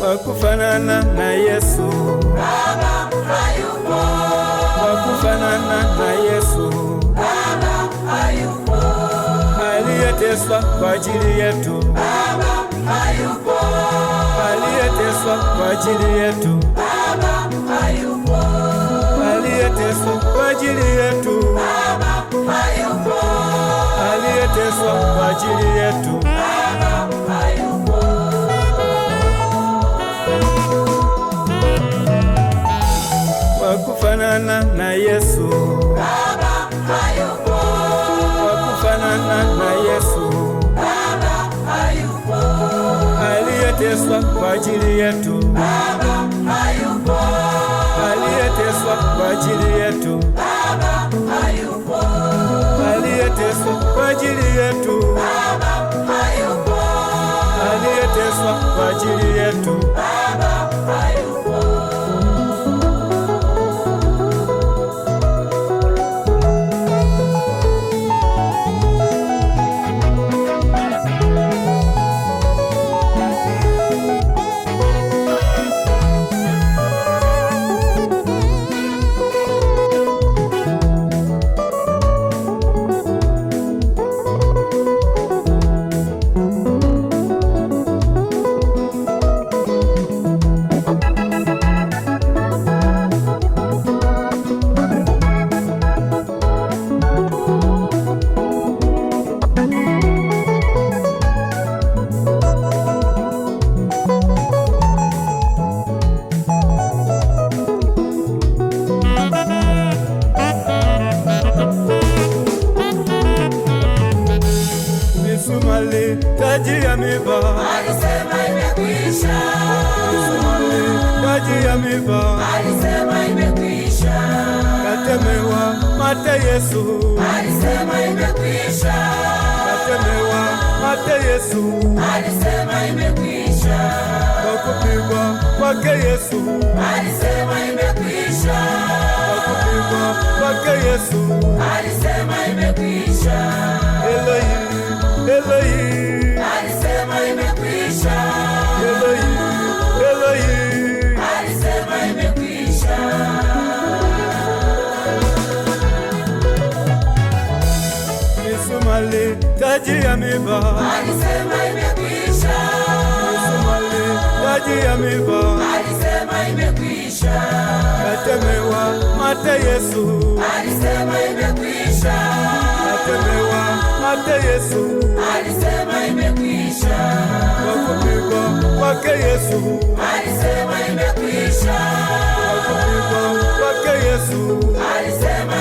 Wakufanana na Yesu Baba hayupo, wakufanana na Yesu Baba hayupo, aliyeteswa kwa ajili yetu, Baba hayupo, aliyeteswa kwa ajili yetu, Baba hayupo, aliyeteswa kwa ajili yetu, Baba hayupo, aliyeteswa kwa ajili yetu. Baba hayupo, Wakufanana na Yesu Baba hayupo, wakufanana na Yesu Baba hayupo, aliyeteswa kwa ajili yetu, Baba hayupo, aliyeteswa kwa ajili yetu, Baba hayupo, aliyeteswa kwa ajili yetu, Baba hayupo, aliyeteswa kwa ajili yetu. Baba hayupo, Misumali taji ya miba, alisema imekwisha, misumali taji ya miba, alisema imekwisha, katemewa mate Yesu, alisema imekwisha, katemewa mate Yesu, alisema imekwisha, kwa kupigwa kwake Yesu, alisema imekwisha, kwa kupigwa kwake Yesu. alisema imekwisha, Eloi, Eloi, alisema imekwisha, Eloi, Eloi, alisema imekwisha, misumali taji ya miba, alisema imekwisha, misumali taji ya miba, alisema imekwisha, katemewa mate Yesu, alisema imekwisha, katemewa mate Yesu, alisema imekwisha, kwa kupigwa kwake Yesu, alisema imekwisha, kwa kupigwa kwake Yesu, alisema